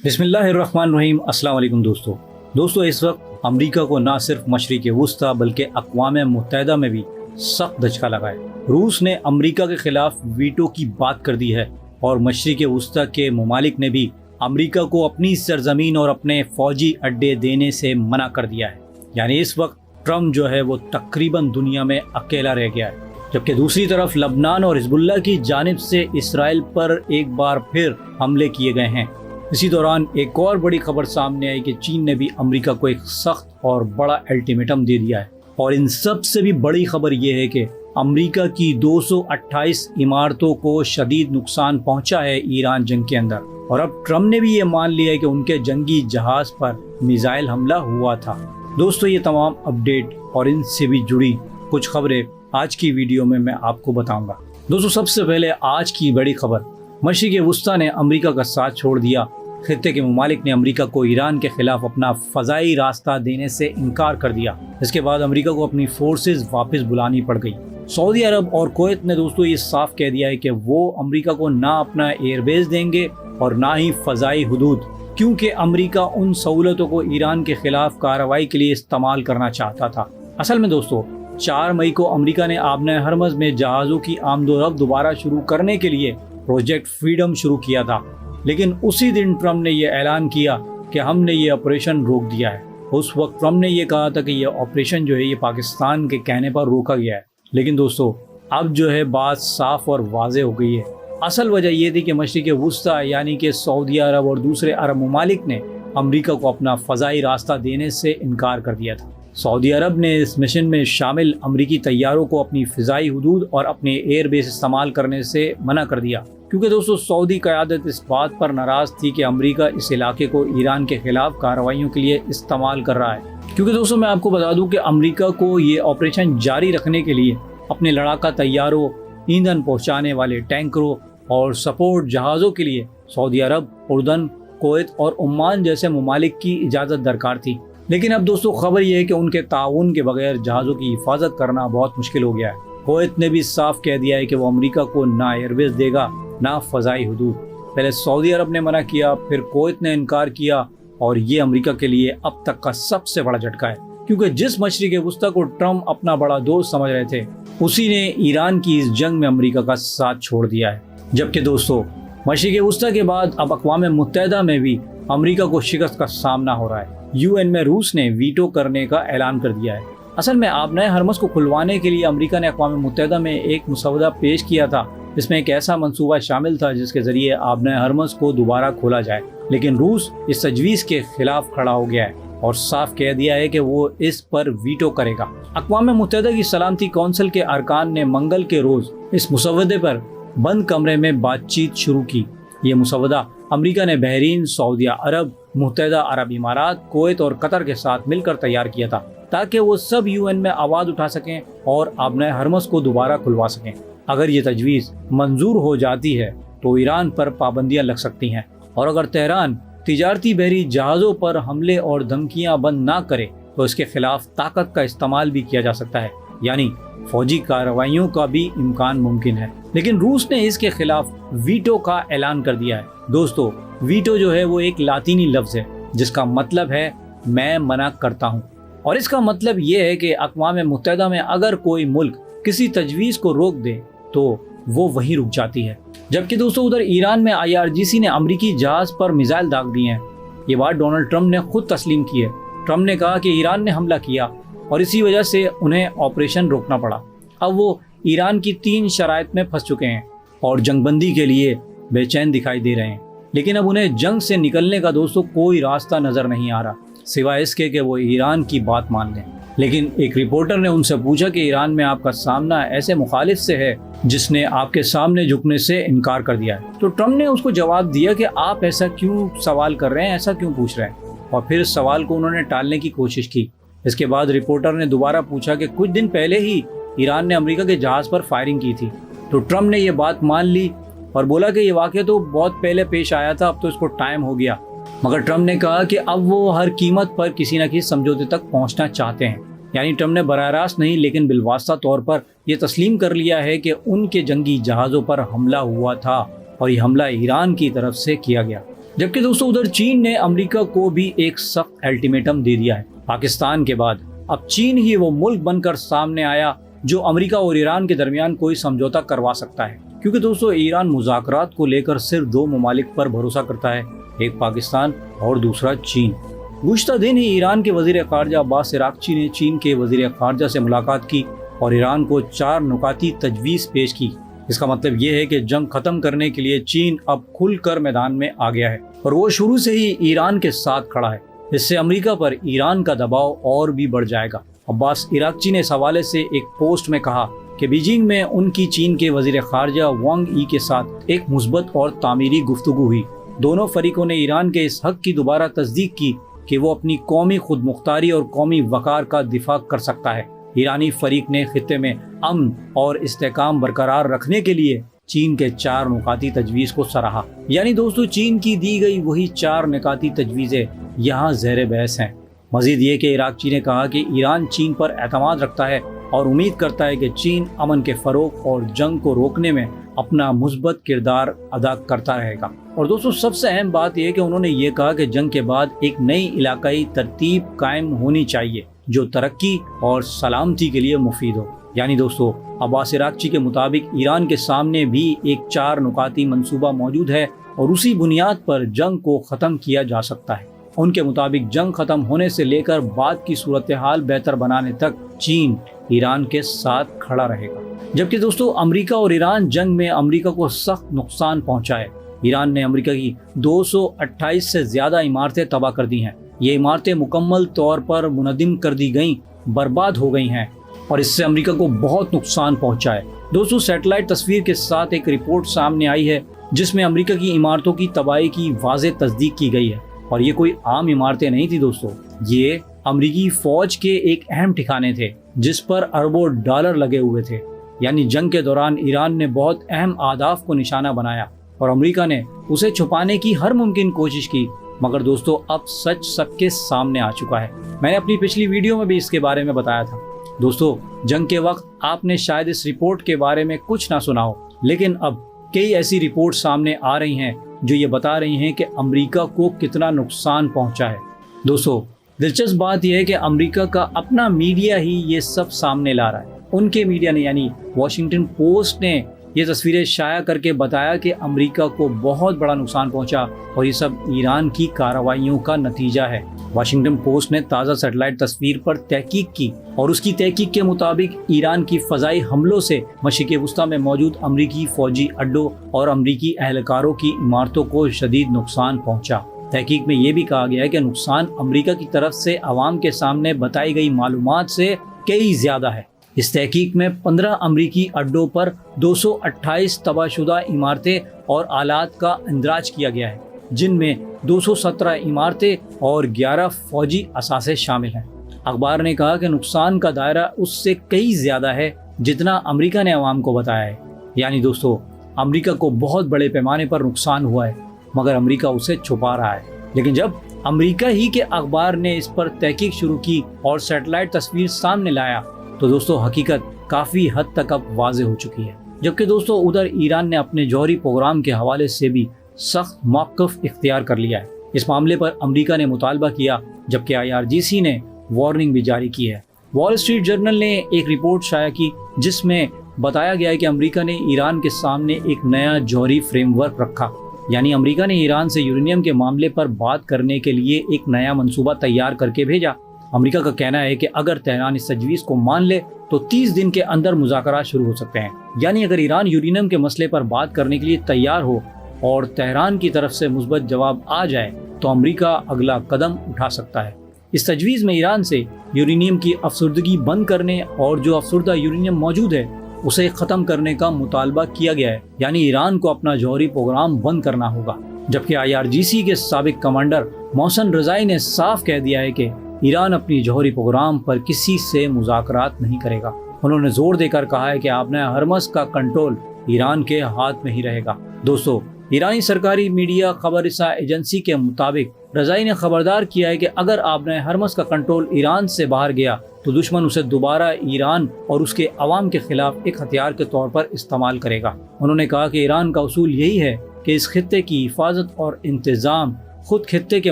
बिस्मिल्लाहिर्रहमानिर्रहीम। अस्सलाम वालेकुम दोस्तों इस वक्त अमेरिका को ना सिर्फ मशरिक़ वुस्ता बल्कि अक़वाम मुत्तहिदा में भी सख्त धचका लगा है। रूस ने अमेरिका के खिलाफ वीटो की बात कर दी है और मशरिक़ वुस्ता के ममालिक ने भी अमेरिका को अपनी सरजमीन और अपने फ़ौजी अड्डे देने से मना कर दिया है। यानी इस वक्त ट्रम्प जो है वो तकरीबन दुनिया में अकेला रह गया है। जबकि दूसरी तरफ लबनान और हिज़्बुल्लाह की जानिब से इसराइल पर एक बार फिर हमले किए गए हैं। इसी दौरान एक और बड़ी खबर सामने आई कि चीन ने भी अमेरिका को एक सख्त और बड़ा अल्टीमेटम दे दिया है। और इन सब से भी बड़ी खबर यह है कि अमेरिका की 228 इमारतों को शदीद नुकसान पहुंचा है ईरान जंग के अंदर। और अब ट्रम्प ने भी ये मान लिया है कि उनके जंगी जहाज पर मिसाइल हमला हुआ था। दोस्तों ये तमाम अपडेट और इनसे भी जुड़ी कुछ खबरें आज की वीडियो में मैं आपको बताऊंगा। दोस्तों सबसे पहले आज की बड़ी खबर, मशरिक़ वुस्ता ने अमेरिका का साथ छोड़ दिया। खित्ते के ममालिक ने अमेरिका को ईरान के खिलाफ अपना फ़ज़ाई रास्ता देने से इनकार कर दिया। इसके बाद अमेरिका को अपनी फोर्सेस वापस बुलानी पड़ गई। सऊदी अरब और कुवैत ने दोस्तों ये साफ कह दिया है कि वो अमेरिका को ना अपना एयरबेस देंगे और ना ही फ़ज़ाई हुदूद, क्योंकि अमेरिका उन सहूलतों को ईरान के खिलाफ कार्रवाई के लिए इस्तेमाल करना चाहता था। असल में दोस्तों 4 मई को अमेरिका ने आबना हरमज़ में जहाज़ों की आमदोरफ्त दोबारा शुरू करने के लिए प्रोजेक्ट फ्रीडम शुरू किया था। लेकिन उसी दिन ट्रम्प ने यह ऐलान किया कि हमने ये ऑपरेशन रोक दिया है। उस वक्त ट्रम्प ने यह कहा था कि यह ऑपरेशन जो है ये पाकिस्तान के कहने पर रोका गया है। लेकिन दोस्तों अब जो है बात साफ और वाज़ेह हो गई है। असल वजह यह थी कि मशरिक़ वुस्ता यानी कि सऊदी अरब और दूसरे अरब ममालिक ने अमेरिका को अपना फ़ज़ाई रास्ता देने से इनकार कर दिया था। सऊदी अरब ने इस मिशन में शामिल अमेरिकी तैयारों को अपनी फ़िज़ाई हुदूद और अपने एयरबेस इस्तेमाल करने से मना कर दिया, क्योंकि दोस्तों सऊदी क़यादत इस बात पर नाराज़ थी कि अमेरिका इस इलाके को ईरान के खिलाफ कार्रवाइयों के लिए इस्तेमाल कर रहा है। क्योंकि दोस्तों मैं आपको बता दूं कि अमेरिका को ये ऑपरेशन जारी रखने के लिए अपने लड़ाका तैयारों, ईंधन पहुँचाने वाले टैंकरों और सपोर्ट जहाज़ों के लिए सऊदी अरब, उर्दन, कुवैत और ओमान जैसे ममालिक की इजाज़त दरकार थी। लेकिन अब दोस्तों खबर यह है कि उनके ताउन के बगैर जहाज़ों की हिफाजत करना बहुत मुश्किल हो गया है। कुवैत ने भी साफ कह दिया है कि वो अमेरिका को ना एयरबेस देगा ना फ़ज़ाई हुदूद। पहले सऊदी अरब ने मना किया, फिर कुवैत ने इनकार किया और ये अमेरिका के लिए अब तक का सबसे बड़ा झटका है। क्योंकि जिस मशरिक़ वुस्ता को ट्रम्प अपना बड़ा दोस्त समझ रहे थे, उसी ने ईरान की इस जंग में अमेरिका का साथ छोड़ दिया है। जबकि दोस्तों मशरिक़ वुस्ता के बाद अब अक़वाम मुत्तहिदा में भी अमेरिका को शिकस्त का सामना हो रहा है। यूएन में रूस ने वीटो करने का ऐलान कर दिया है। असल में आबना हरमज़ को खुलवाने के लिए अमेरिका ने अक़वाम मुत्तहिदा में एक मुसवदा पेश किया था। इसमें एक ऐसा मंसूबा शामिल था जिसके ज़रिए आबना हरमज़ को दोबारा खोला जाए। लेकिन रूस इस तजवीज़ के खिलाफ खड़ा हो गया है और साफ कह दिया है कि वो इस पर वीटो करेगा। अक़वाम मुत्तहिदा की सलामती कौंसिल के अरकान ने मंगल के रोज़ इस मुसवदे पर बंद कमरे में बातचीत शुरू की। ये मुसवदा अमेरिका ने बहरीन, सऊदी अरब, मुत्तहिदा अरब इमारात, कुवैत और कतर के साथ मिलकर तैयार किया था, ताकि वो सब यूएन में आवाज़ उठा सकें और आबना हरमज़ को दोबारा खुलवा सकें। अगर ये तजवीज़ मंजूर हो जाती है तो ईरान पर पाबंदियां लग सकती हैं, और अगर तेहरान तिजारती बहरी जहाज़ों पर हमले और धमकियां बंद ना करे तो इसके खिलाफ ताकत का इस्तेमाल भी किया जा सकता है, यानी फौजी कार्रवाइयों का भी इम्कान मुमकिन है। लेकिन रूस ने इसके खिलाफ वीटो का ऐलान कर दिया है। दोस्तों वीटो जो है वो एक लातीनी लफ्ज़ है जिसका मतलब है मैं मना करता हूँ। और इसका मतलब ये है कि अक़वाम मुत्तहिदा में अगर कोई मुल्क किसी तजवीज़ को रोक दे तो वो वहीं रुक जाती है। जबकि दोस्तों उधर ईरान में IRGC ने अमेरिकी जहाज़ पर मिसाइल दाग दिए हैं। ये बात डोनाल्ड ट्रम्प ने खुद तस्लीम की है। ट्रम्प ने कहा कि ईरान ने हमला किया और इसी वजह से उन्हें ऑपरेशन रोकना पड़ा। अब वो ईरान की 3 शराइत में फंस चुके हैं और जंगबंदी के लिए बेचैन दिखाई दे रहे हैं। लेकिन अब उन्हें जंग से निकलने का दोस्तों कोई रास्ता नज़र नहीं आ रहा, सिवाय इसके कि वो ईरान की बात मान लें। लेकिन एक रिपोर्टर ने उनसे पूछा कि ईरान में आपका सामना ऐसे मुखालिफ से है जिसने आपके सामने झुकने से इनकार कर दिया है। तो ट्रम्प ने उसको जवाब दिया कि आप ऐसा क्यों सवाल कर रहे हैं, ऐसा क्यों पूछ रहे हैं, और फिर इस सवाल को उन्होंने टालने की कोशिश की। इसके बाद रिपोर्टर ने दोबारा पूछा कि कुछ दिन पहले ही ईरान ने अमेरिका के जहाज़ पर फायरिंग की थी। तो ट्रम्प ने यह बात मान ली और बोला कि ये वाक़या तो बहुत पहले पेश आया था, अब तो इसको टाइम हो गया। मगर ट्रम्प ने कहा कि अब वो हर कीमत पर किसी न किसी समझौते तक पहुंचना चाहते हैं। यानी ट्रम्प ने बराह रास्त नहीं लेकिन बिलवास्ता तौर पर यह तस्लीम कर लिया है कि उनके जंगी जहाज़ों पर हमला हुआ था और ये हमला ईरान की तरफ से किया गया। जबकि दोस्तों उधर चीन ने अमेरिका को भी एक सख्त अल्टीमेटम दे दिया है। पाकिस्तान के बाद अब चीन ही वो मुल्क बनकर सामने आया जो अमेरिका और ईरान के दरमियान कोई समझौता करवा सकता है, क्योंकि दोस्तों ईरान मुज़ाकरात को लेकर सिर्फ दो ममालिक पर भरोसा करता है, एक पाकिस्तान और दूसरा चीन। गुज़श्ता दिन ही ईरान के वज़ीर ख़ारजा अब्बास इराक़ची ने चीन के वज़ीर ख़ारजा से मुलाकात की और ईरान को 4 नुकाती तजवीज़ पेश की। इसका मतलब ये है कि जंग ख़त्म करने के लिए चीन अब खुलकर मैदान में आ गया है और वो शुरू से ही ईरान के साथ खड़ा है। इससे अमेरिका पर ईरान का दबाव और भी बढ़ जाएगा। अब्बास इराक़ची ने इस हवाले से एक पोस्ट में कहा कि बीजिंग में उनकी चीन के वज़ीर ख़ारजा वांग यी के साथ एक मुस्बत और तामीरी गुफ्तगू हुई। दोनों फरीकों ने ईरान के इस हक की दोबारा तस्दीक की कि वो अपनी कौमी खुद मुख्तारी और कौमी वक़ार का दिफा कर सकता है। ईरानी फरीक ने खित्ते में अमन और इस्तेहकाम बरकरार रखने के लिए चीन के 4 नुकाती तजवीज़ को सराहा। यानी दोस्तों चीन की दी गई वही 4 नुकाती तजवीज़ें यहाँ ज़ेर बहस हैं। मजीद ये कि इराक़ची ने कहा कि ईरान चीन पर एतमाद रखता है और उम्मीद करता है कि चीन अमन के फ़रोग़ और जंग को रोकने में अपना मुस्बत किरदार अदा करता रहेगा। और दोस्तों सबसे अहम बात यह है कि उन्होंने ये कहा कि जंग के बाद एक नई इलाकाई तरतीब कायम होनी चाहिए जो तरक्की और सलामती के लिए मुफीद हो। यानी दोस्तों अब्बास इराक़ची के मुताबिक ईरान के सामने भी एक 4 नुकाती मंसूबा मौजूद है और उसी बुनियाद पर जंग को ख़त्म किया जा सकता है। उनके मुताबिक जंग ख़त्म होने से लेकर बाद की सूरत हाल बेहतर बनाने तक चीन ईरान के साथ खड़ा रहेगा। जबकि दोस्तों अमेरिका और ईरान जंग में अमेरिका को सख्त नुकसान पहुंचा है। ईरान ने अमेरिका की 228 से ज़्यादा इमारतें तबाह कर दी हैं। ये इमारतें मुकम्मल तौर पर मुनहदिम कर दी गईं, बर्बाद हो गई हैं और इससे अमेरिका को बहुत नुकसान पहुंचा है। दोस्तों सैटेलाइट तस्वीर के साथ एक रिपोर्ट सामने आई है जिसमें अमेरिका की इमारतों की तबाही की वाज़ेह तस्दीक की गई है और ये कोई आम इमारतें नहीं थी दोस्तों, ये अमेरिकी फ़ौज के एक अहम ठिकाने थे जिस पर अरबों डॉलर लगे हुए थे। यानी जंग के दौरान ईरान ने बहुत अहम अहदाफ को निशाना बनाया और अमेरिका ने उसे छुपाने की हर मुमकिन कोशिश की, मगर दोस्तों अब सच सबके सामने आ चुका है। मैंने अपनी पिछली वीडियो में भी इसके बारे में बताया था। दोस्तों जंग के वक्त आपने शायद इस रिपोर्ट के बारे में कुछ ना सुना हो, लेकिन अब कई ऐसी रिपोर्ट सामने आ रही हैं जो ये बता रही हैं कि अमेरिका को कितना नुकसान पहुंचा है। दोस्तों दिलचस्प बात यह है कि अमेरिका का अपना मीडिया ही ये सब सामने ला रहा है। उनके मीडिया ने यानी वॉशिंगटन पोस्ट ने ये तस्वीरें शाया करके बताया कि अमेरिका को बहुत बड़ा नुकसान पहुंचा और ये सब ईरान की कार्रवाइयों का नतीजा है। वॉशिंगटन पोस्ट ने ताज़ा सैटेलाइट तस्वीर पर तहकीक की और उसकी तहकीक के मुताबिक ईरान की फ़ज़ाई हमलों से मशरिक़ वस्ती में मौजूद अमेरिकी फ़ौजी अड्डों और अमेरिकी एहलकारों की इमारतों को शदीद नुकसान पहुंचा। तहकीक में ये भी कहा गया है कि नुकसान अमेरिका की तरफ से आवाम के सामने बताई गई मालूमात से कई ज़्यादा है। इस तहकीक में 15 अमेरिकी अड्डों पर 228 तबाहशुदा इमारतें और आलात का इंदराज किया गया है, जिनमें 217 इमारतें और 11 फौजी असासे शामिल हैं। अखबार ने कहा कि नुकसान का दायरा उससे कई ज़्यादा है जितना अमेरिका ने आवाम को बताया है। यानी दोस्तों अमेरिका को बहुत बड़े पैमाने पर नुकसान हुआ है, मगर अमेरिका उसे छुपा रहा है। लेकिन जब अमेरिका ही के अखबार ने इस पर तहकीक शुरू की और सैटेलाइट तस्वीर सामने लाया तो दोस्तों हकीकत काफ़ी हद तक अब वाज़ेह हो चुकी है। जबकि दोस्तों उधर ईरान ने अपने जौहरी प्रोग्राम के हवाले से भी सख्त मौक़िफ़ इख्तियार कर लिया है। इस मामले पर अमेरिका ने मुतालबा किया, जबकि IRGC ने वार्निंग भी जारी की है। वॉल स्ट्रीट जर्नल ने एक रिपोर्ट शाया की जिसमें बताया गया है कि अमेरिका ने ईरान के सामने एक नया जौहरी फ्रेमवर्क रखा। यानी अमेरिका ने ईरान से यूरेनियम के मामले पर बात करने के लिए एक नया मंसूबा तैयार करके भेजा। अमेरिका का कहना है कि अगर तेहरान इस तजवीज़ को मान ले तो 30 दिन के अंदर मुज़ाकरात शुरू हो सकते हैं। यानी अगर ईरान यूरेनियम के मसले पर बात करने के लिए तैयार हो और तेहरान की तरफ से मुस्बत जवाब आ जाए तो अमेरिका अगला कदम उठा सकता है। इस तजवीज़ में ईरान से यूरेनियम की अफसरदगी बंद करने और जो अफसरदा यूरेनियम मौजूद है उसे ख़त्म करने का मुतालबा किया गया है। यानी ईरान को अपना जौहरी प्रोग्राम बंद करना होगा। जबकि IRGC के साबिक कमांडर मोहसन रज़ाई ने साफ कह दिया है कि ईरान अपनी जौहरी प्रोग्राम पर किसी से मुज़ाकरात नहीं करेगा। उन्होंने जोर देकर कहा है कि आबना हरमस का कंट्रोल ईरान के हाथ में ही रहेगा। दोस्तों ईरानी सरकारी मीडिया खबररसा एजेंसी के मुताबिक रज़ाई ने खबरदार किया है कि अगर आबना हरमस का कंट्रोल ईरान से बाहर गया तो दुश्मन उसे दोबारा ईरान और उसके अवाम के खिलाफ एक हथियार के तौर पर इस्तेमाल करेगा। उन्होंने कहा कि ईरान का उसूल यही है کہ اس خطے کی حفاظت اور انتظام خود خطے کے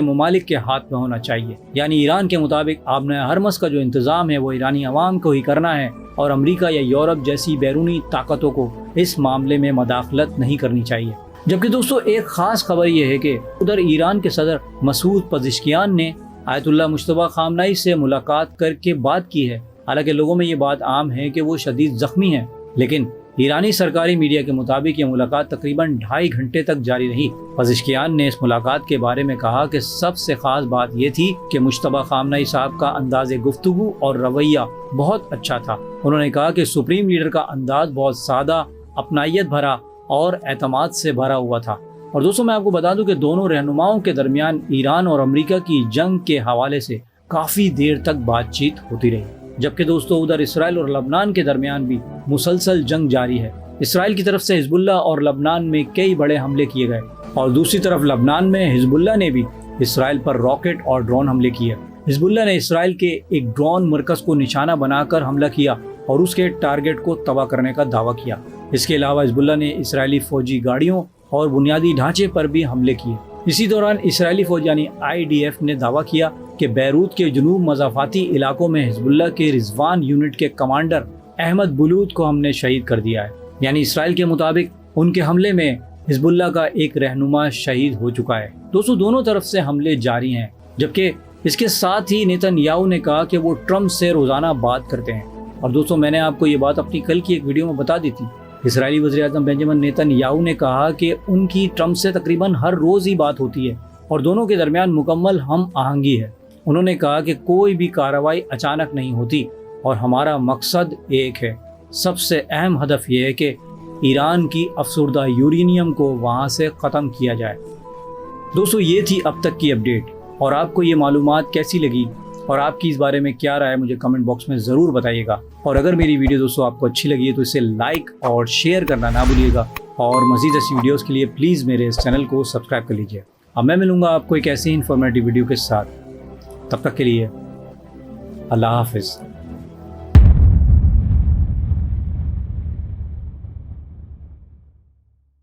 ممالک کے ہاتھ میں ہونا چاہیے، یعنی ایران کے مطابق آبنۂ ہرمز کا جو انتظام ہے وہ ایرانی عوام کو ہی کرنا ہے اور امریکہ یا یورپ جیسی بیرونی طاقتوں کو اس معاملے میں مداخلت نہیں کرنی چاہیے۔ جبکہ دوستو ایک خاص خبر یہ ہے کہ ادھر ایران کے صدر مسعود پزشکیان نے آیت اللہ مجتبیٰ خامنہ ای سے ملاقات کر کے بات کی ہے۔ حالانکہ لوگوں میں یہ بات عام ہے کہ وہ شدید زخمی ہیں، لیکن ایرانی سرکاری میڈیا کے مطابق یہ ملاقات تقریباً 2.5 گھنٹے تک جاری رہی۔ پزشکیان نے اس ملاقات کے بارے میں کہا کہ سب سے خاص بات یہ تھی کہ مجتبیٰ خامنہ ای صاحب کا انداز گفتگو اور رویہ بہت اچھا تھا۔ انہوں نے کہا کہ سپریم لیڈر کا انداز بہت سادہ، اپنائیت بھرا اور اعتماد سے بھرا ہوا تھا۔ اور دوستوں میں آپ کو بتا دوں کہ دونوں رہنماؤں کے درمیان ایران اور امریکہ کی جنگ کے حوالے سے کافی دیر تک بات چیت ہوتی رہی۔ جبکہ دوستو ادھر اسرائیل اور لبنان کے درمیان بھی مسلسل جنگ جاری ہے۔ اسرائیل کی طرف سے حزب اللہ اور لبنان میں کئی بڑے حملے کیے گئے اور دوسری طرف لبنان میں حزب اللہ نے بھی اسرائیل پر راکٹ اور ڈرون حملے کیے۔ حزب اللہ نے اسرائیل کے ایک ڈرون مرکز کو نشانہ بنا کر حملہ کیا اور اس کے ٹارگٹ کو تباہ کرنے کا دعویٰ کیا۔ اس کے علاوہ حزب اللہ نے اسرائیلی فوجی گاڑیوں اور بنیادی ڈھانچے پر بھی حملے کیے۔ اسی دوران اسرائیلی فوج یعنی IDF نے دعویٰ کیا کہ بیروت کے جنوب مضافاتی علاقوں میں حزب اللہ کے رضوان یونٹ کے کمانڈر احمد بلوط کو ہم نے شہید کر دیا ہے۔ یعنی اسرائیل کے مطابق ان کے حملے میں حزب اللہ کا ایک رہنما شہید ہو چکا ہے۔ دوستو دونوں طرف سے حملے جاری ہیں، جبکہ اس کے ساتھ ہی نیتن یاہو نے کہا کہ وہ ٹرمپ سے روزانہ بات کرتے ہیں۔ اور دوستو میں نے آپ کو یہ بات اپنی کل کی ایک ویڈیو میں بتا دی تھی۔ اسرائیلی وزیراعظم بنجامن نیتن یاہو نے کہا کہ ان کی ٹرمپ سے تقریباً ہر روز ہی بات ہوتی ہے اور دونوں کے درمیان مکمل ہم آہنگی ہے۔ انہوں نے کہا کہ کوئی بھی کارروائی اچانک نہیں ہوتی اور ہمارا مقصد ایک ہے۔ سب سے اہم ہدف یہ ہے کہ ایران کی افسردہ یورینیم کو وہاں سے ختم کیا جائے۔ دوستو یہ تھی اب تک کی اپڈیٹ، اور آپ کو یہ معلومات کیسی لگی اور آپ کی اس بارے میں کیا رائے مجھے کمنٹ باکس میں ضرور بتائیے گا۔ اور اگر میری ویڈیو دوستو آپ کو اچھی لگی ہے تو اسے لائک اور شیئر کرنا نہ بھولیے گا، اور مزید ایسی ویڈیوز کے لیے پلیز میرے اس چینل کو سبسکرائب کر لیجیے۔ اب میں ملوں گا آپ کو ایک ایسی انفارمیٹیو ویڈیو کے ساتھ، تب تک کے لیے اللہ حافظ۔